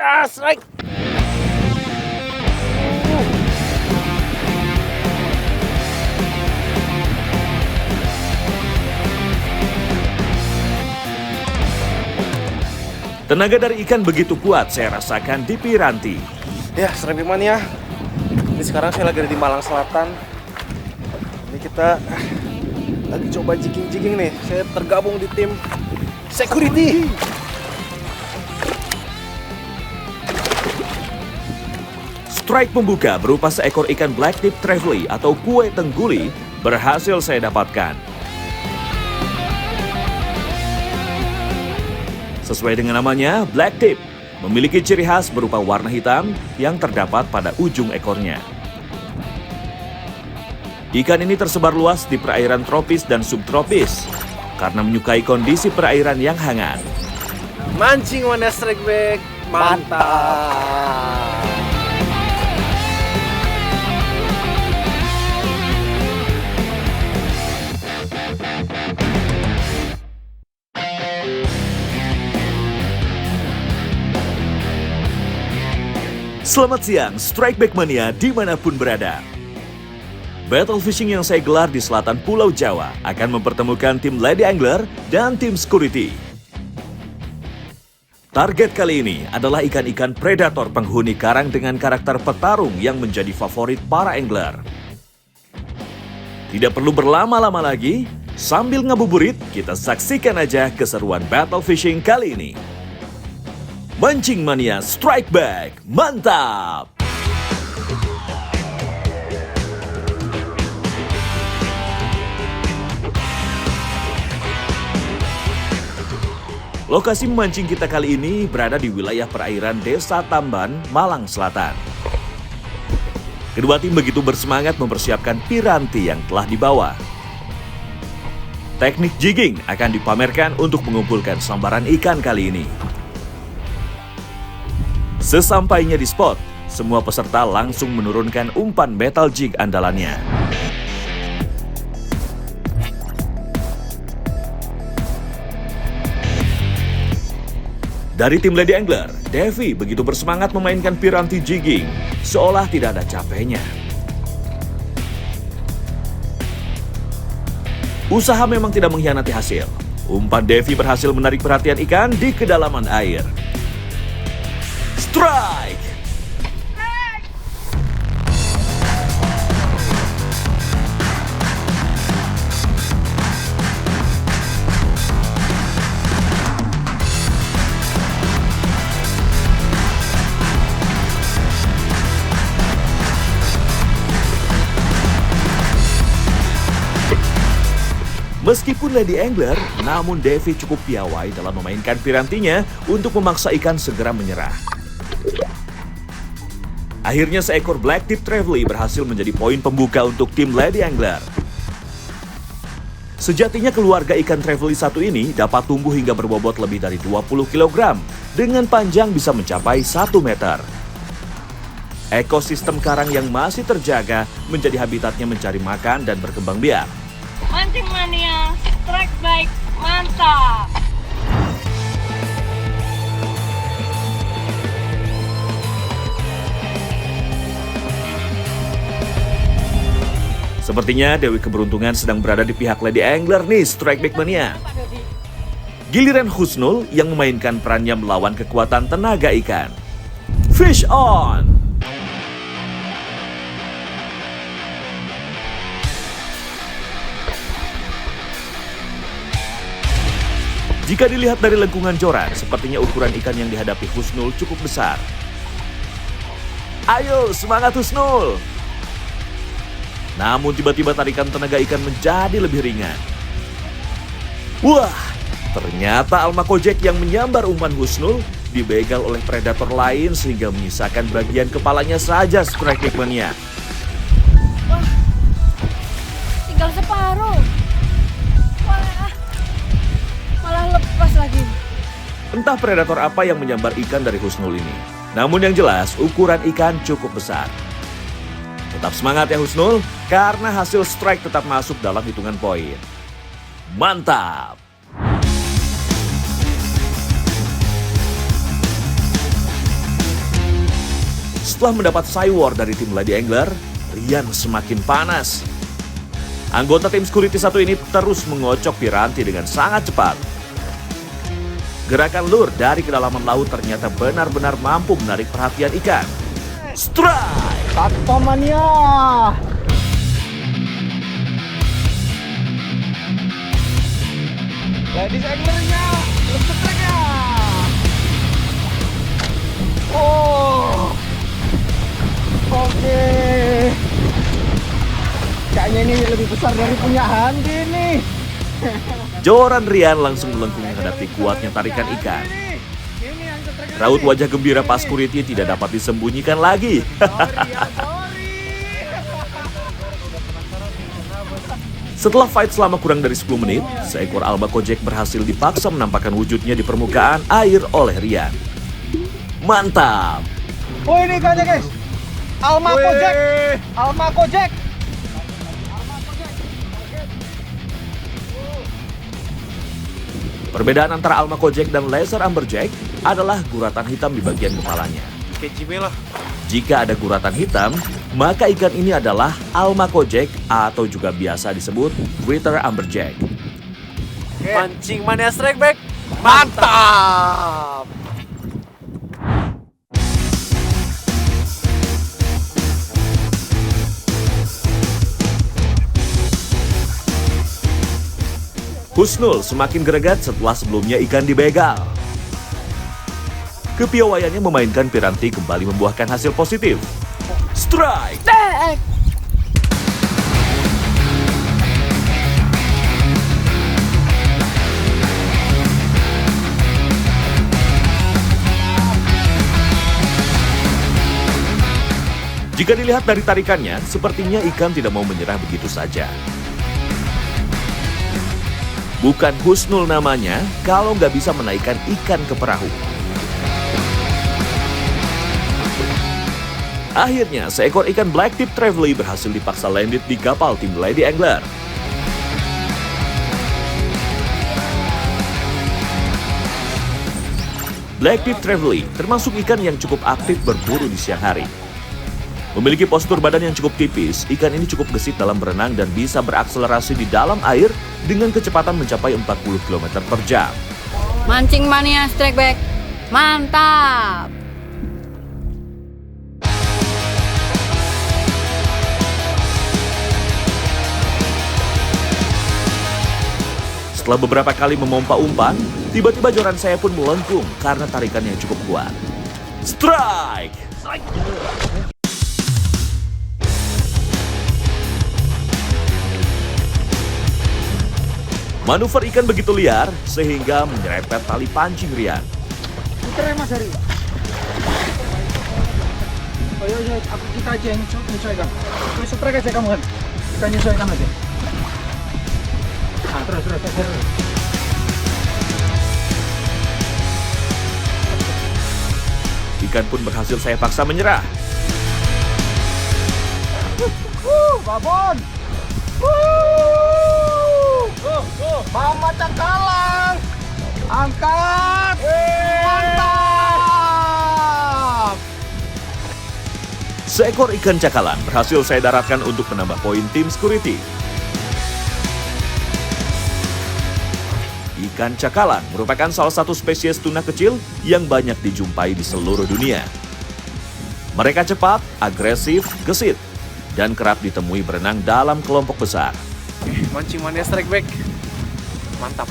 Strike. Tenaga dari ikan begitu kuat saya rasakan di piranti. Ya, Strike Mania. Ini sekarang saya lagi ada di Malang Selatan. Ini kita lagi coba jigging nih. Saya tergabung di tim security. Strike pembuka berupa seekor ikan blacktip trevally atau kue tengguli berhasil saya dapatkan. Sesuai dengan namanya, blacktip memiliki ciri khas berupa warna hitam yang terdapat pada ujung ekornya. Ikan ini tersebar luas di perairan tropis dan subtropis karena menyukai kondisi perairan yang hangat. Mancing Mania Strike Back. Mantap. Selamat siang, Strike Back Mania dimanapun berada. Battle fishing yang saya gelar di selatan Pulau Jawa akan mempertemukan tim Lady Angler dan tim Security. Target kali ini adalah ikan-ikan predator penghuni karang dengan karakter petarung yang menjadi favorit para angler. Tidak perlu berlama-lama lagi, sambil ngabuburit kita saksikan aja keseruan battle fishing kali ini. Mancing Mania Strike Back, mantap! Lokasi memancing kita kali ini berada di wilayah perairan Desa Tamban, Malang Selatan. Kedua tim begitu bersemangat mempersiapkan piranti yang telah dibawa. Teknik jigging akan dipamerkan untuk mengumpulkan sambaran ikan kali ini. Sesampainya di spot, semua peserta langsung menurunkan umpan metal jig andalannya. Dari tim Lady Angler, Devi begitu bersemangat memainkan piranti jigging, seolah tidak ada capeknya. Usaha memang tidak mengkhianati hasil. Umpan Devi berhasil menarik perhatian ikan di kedalaman air. Strike! Meskipun Lady Angler, namun Devi cukup piawai dalam memainkan pirantinya untuk memaksa ikan segera menyerah. Akhirnya seekor blacktip trevally berhasil menjadi poin pembuka untuk tim Lady Angler. Sejatinya keluarga ikan trevally satu ini dapat tumbuh hingga berbobot lebih dari 20 kg dengan panjang bisa mencapai 1 meter. Ekosistem karang yang masih terjaga menjadi habitatnya mencari makan dan berkembang biak. Mancing Mania Strike Back, mantap! Sepertinya Dewi Keberuntungan sedang berada di pihak Lady Angler nih, Strike Back Mania. Giliran Husnul yang memainkan perannya melawan kekuatan tenaga ikan. Fish on! Jika dilihat dari lengkungan joran, sepertinya ukuran ikan yang dihadapi Husnul cukup besar. Ayo, semangat Husnul! Namun tiba-tiba tarikan tenaga ikan menjadi lebih ringan. Wah, ternyata Alma Kojek yang menyambar umpan Husnul dibegal oleh predator lain sehingga menyisakan bagian kepalanya saja, Strike Back Mania. Wah, tinggal separuh. Malah lepas lagi. Entah predator apa yang menyambar ikan dari Husnul ini. Namun yang jelas, ukuran ikan cukup besar. Tetap semangat ya Husnul, karena hasil strike tetap masuk dalam hitungan poin. Mantap! Setelah mendapat cywar dari tim Lady Angler, Rian semakin panas. Anggota tim security satu ini terus mengocok piranti dengan sangat cepat. Gerakan lure dari kedalaman laut ternyata benar-benar mampu menarik perhatian ikan. Strike! Tato mania. Ladies anglernya, lempet ya. Oh, oke. Kayaknya ini lebih besar dari punya Handi nih. Joran Rian langsung melengkung menghadapi kuatnya tarikan ikan. Raut wajah gembira pas security tidak dapat disembunyikan lagi. Setelah fight selama kurang dari 10 menit, seekor albacore jack berhasil dipaksa menampakkan wujudnya di permukaan air oleh Rian. Mantap! Oh ini ikannya guys, albacore jack, albacore jack. Perbedaan antara albacore jack dan laser amberjack adalah guratan hitam di bagian kepalanya. Jika ada guratan hitam, maka ikan ini adalah albacore jack atau juga biasa disebut greater amberjack. Mancing mania strike back, mantap! Husnul semakin greget setelah sebelumnya ikan dibegal. Kepiawaiannya memainkan piranti kembali membuahkan hasil positif. Strike! Jika dilihat dari tarikannya, sepertinya ikan tidak mau menyerah begitu saja. Bukan Husnul namanya kalau nggak bisa menaikkan ikan ke perahu. Akhirnya, seekor ikan blacktip trevally berhasil dipaksa landed di kapal tim Lady Angler. Blacktip trevally termasuk ikan yang cukup aktif berburu di siang hari. Memiliki postur badan yang cukup tipis, ikan ini cukup gesit dalam berenang dan bisa berakselerasi di dalam air dengan kecepatan mencapai 40 km per jam. Mancing mania strike back, mantap! Setelah beberapa kali memompa umpan, tiba-tiba joran saya pun melengkung karena tarikan yang cukup kuat. Strike! Manuver ikan begitu liar sehingga menyerempet tali pancing Rian. Putar Mas Hari. Oh iya, kita aja yang menyesuaikan. Terus strike aja kamu kan. Kita menyesuaikan aja. Nah, terus. Ikan pun berhasil saya paksa menyerah. Babon. Mama cakalang. Angkat. Mantap. Seekor ikan cakalang berhasil saya daratkan untuk menambah poin tim security. Ikan cakalang merupakan salah satu spesies tuna kecil yang banyak dijumpai di seluruh dunia. Mereka cepat, agresif, gesit, dan kerap ditemui berenang dalam kelompok besar. Mancing mania strike back. Mantap.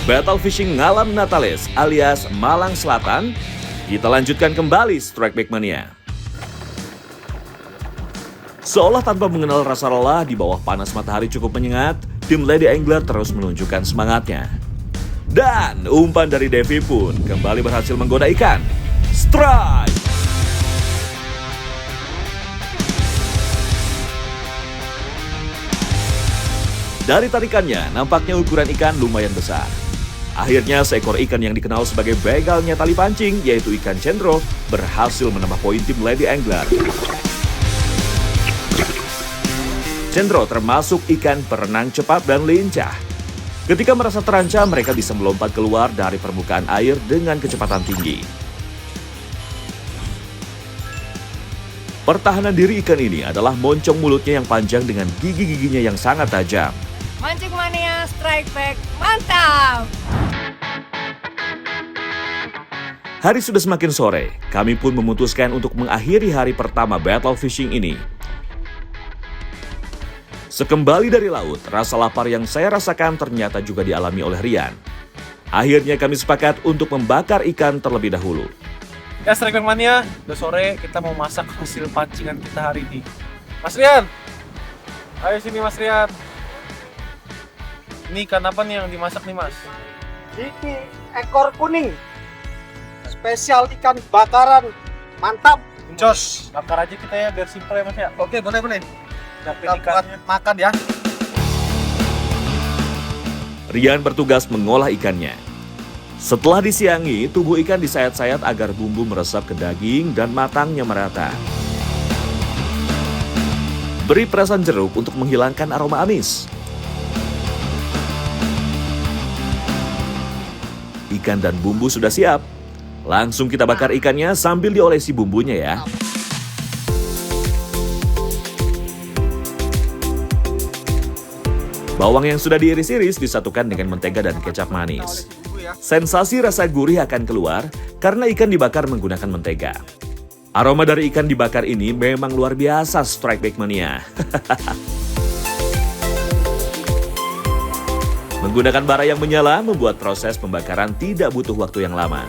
Battle fishing Ngalam Natales alias Malang Selatan, kita lanjutkan kembali Strike Back Mania. Seolah tanpa mengenal rasa lelah di bawah panas matahari cukup menyengat, tim Lady Angler terus menunjukkan semangatnya. Dan umpan dari Devi pun kembali berhasil menggoda ikan. Strike! Dari tarikannya, nampaknya ukuran ikan lumayan besar. Akhirnya seekor ikan yang dikenal sebagai begalnya tali pancing, yaitu ikan cendro, berhasil menambah poin tim Lady Angler. Cendro termasuk ikan perenang cepat dan lincah. Ketika merasa terancam, mereka bisa melompat keluar dari permukaan air dengan kecepatan tinggi. Pertahanan diri ikan ini adalah moncong mulutnya yang panjang dengan gigi-giginya yang sangat tajam. Mancing mania strike back, mantap! Hari sudah semakin sore, kami pun memutuskan untuk mengakhiri hari pertama battle fishing ini. Sekembali dari laut, rasa lapar yang saya rasakan ternyata juga dialami oleh Rian. Akhirnya kami sepakat untuk membakar ikan terlebih dahulu. Ya Strike Back Mania, udah sore kita mau masak hasil pancingan kita hari ini. Mas Rian, ayo sini Mas Rian. Ini ikan apa nih yang dimasak nih Mas? Ini ekor kuning, spesial ikan bakaran, mantap. Jos, bakar aja kita ya biar simpel ya Mas ya. Oke, boleh. Dapet Kita buat ikannya. makan ya. Rian bertugas mengolah ikannya. Setelah disiangi, tubuh ikan disayat-sayat agar bumbu meresap ke daging dan matangnya merata. Beri perasan jeruk untuk menghilangkan aroma amis. Ikan dan bumbu sudah siap. Langsung kita bakar ikannya sambil diolesi bumbunya ya. Bawang yang sudah diiris-iris disatukan dengan mentega dan kecap manis. Sensasi rasa gurih akan keluar karena ikan dibakar menggunakan mentega. Aroma dari ikan dibakar ini memang luar biasa, Strike Back Mania. Menggunakan bara yang menyala membuat proses pembakaran tidak butuh waktu yang lama.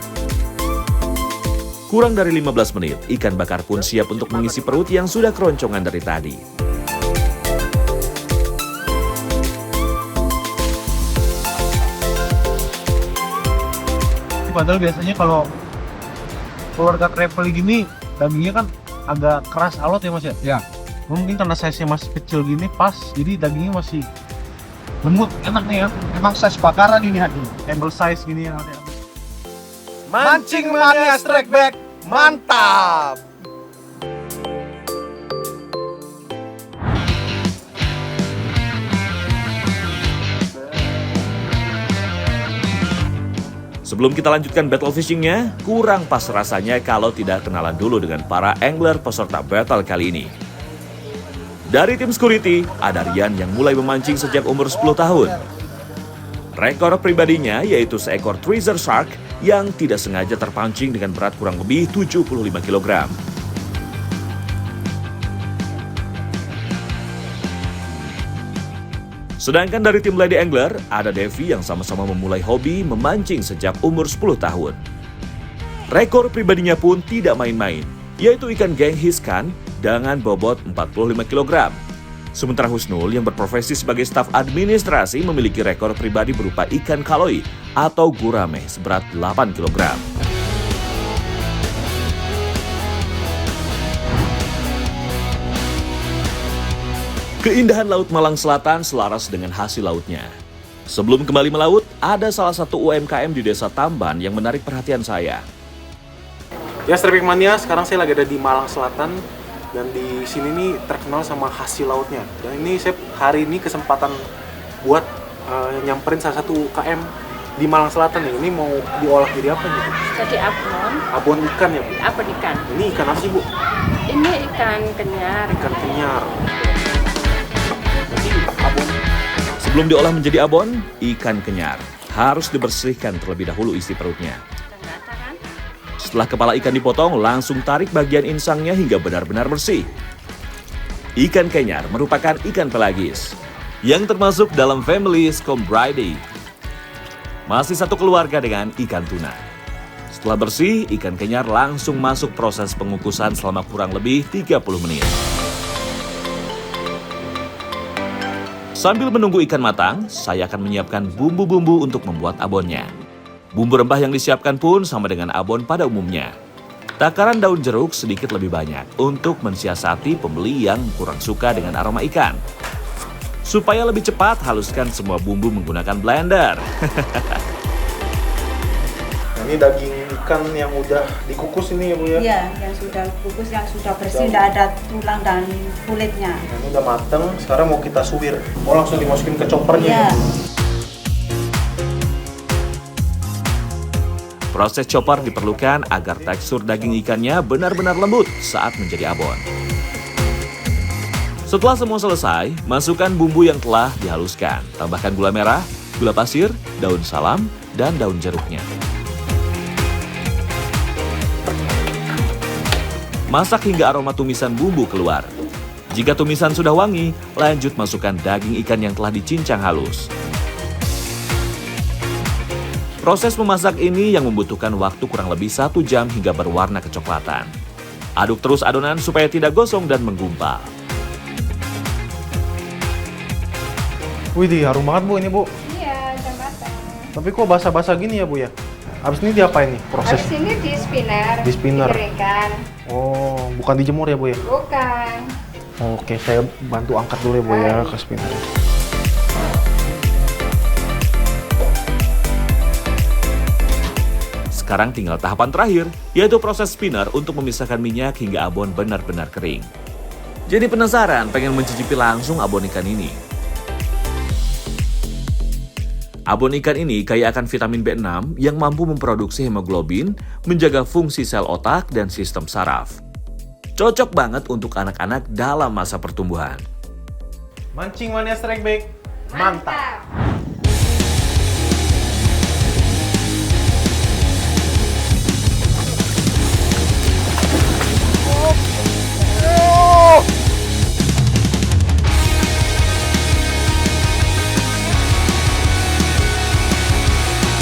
Kurang dari 15 menit, ikan bakar pun siap untuk mengisi perut yang sudah keroncongan dari tadi. Padahal biasanya kalau keluarga travel gini dagingnya kan agak keras alot ya Mas ya? Ya. Mungkin karena size-nya masih kecil gini pas, jadi dagingnya masih lembut, enak nih ya. Emang size bakaran ini hadi. Table size gini ya. Mancing mania strike back, mantap. Sebelum kita lanjutkan battle fishingnya, kurang pas rasanya kalau tidak kenalan dulu dengan para angler peserta battle kali ini. Dari tim security, ada Rian yang mulai memancing sejak umur 10 tahun. Rekor pribadinya yaitu seekor treasure shark yang tidak sengaja terpancing dengan berat kurang lebih 75 kg. Sedangkan dari tim Lady Angler, ada Devi yang sama-sama memulai hobi memancing sejak umur 10 tahun. Rekor pribadinya pun tidak main-main, yaitu ikan genghiskan dengan bobot 45 kg. Sementara Husnul yang berprofesi sebagai staf administrasi memiliki rekor pribadi berupa ikan kaloi atau gurame seberat 8 kg. Keindahan Laut Malang Selatan selaras dengan hasil lautnya. Sebelum kembali melaut, ada salah satu UMKM di Desa Tamban yang menarik perhatian saya. Ya Strike Back Mania, sekarang saya lagi ada di Malang Selatan dan di sini nih terkenal sama hasil lautnya. Dan ini saya hari ini kesempatan buat nyamperin salah satu UKM di Malang Selatan nih. Ini mau diolah jadi apa nih? Jadi abon. Abon ikan ya Bu? Abon ikan. Ini ikan apa sih Bu? Ini ikan kenyar. Ikan kenyar. Abon. Sebelum diolah menjadi abon, ikan kenyar harus dibersihkan terlebih dahulu isi perutnya. Kan? Setelah kepala ikan dipotong, langsung tarik bagian insangnya hingga benar-benar bersih. Ikan kenyar merupakan ikan pelagis yang termasuk dalam family Scombridae. Masih satu keluarga dengan ikan tuna. Setelah bersih, ikan kenyar langsung masuk proses pengukusan selama kurang lebih 30 menit. Sambil menunggu ikan matang, saya akan menyiapkan bumbu-bumbu untuk membuat abonnya. Bumbu rempah yang disiapkan pun sama dengan abon pada umumnya. Takaran daun jeruk sedikit lebih banyak untuk mensiasati pembeli yang kurang suka dengan aroma ikan. Supaya lebih cepat, haluskan semua bumbu menggunakan blender. Nah, ini daging ikan yang udah dikukus ini ya Bu ya? Iya, yang sudah kukus, yang sudah bersih, tidak ada tulang dan kulitnya. Nah, ini udah mateng, sekarang mau kita suwir. Oh langsung dimasukin ke choppernya Iya. ya? Proses chopper diperlukan agar tekstur daging ikannya benar-benar lembut saat menjadi abon. Setelah semua selesai, masukkan bumbu yang telah dihaluskan. Tambahkan gula merah, gula pasir, daun salam, dan daun jeruknya. Masak hingga aroma tumisan bumbu keluar. Jika tumisan sudah wangi, lanjut masukkan daging ikan yang telah dicincang halus. Proses memasak ini yang membutuhkan waktu kurang lebih 1 jam hingga berwarna kecoklatan. Aduk terus adonan supaya tidak gosong dan menggumpal. Widih, harum banget Bu ini Bu. Iya, udah matang. Tapi kok basah-basah gini ya Bu ya? Habis ini diapain nih proses? Habis ini di spinner. Di spinner. Dikeringkan. Oh, bukan dijemur ya Bu ya? Bukan. Oke, saya bantu angkat dulu ya Bu ya ke spinner. Sekarang tinggal tahapan terakhir, yaitu proses spinner untuk memisahkan minyak hingga abon benar-benar kering. Jadi penasaran pengen mencicipi langsung abon ikan ini? Abon ikan ini kaya akan vitamin B6 yang mampu memproduksi hemoglobin, menjaga fungsi sel otak dan sistem saraf. Cocok banget untuk anak-anak dalam masa pertumbuhan. Mancing Mania Strike Back. Mantap.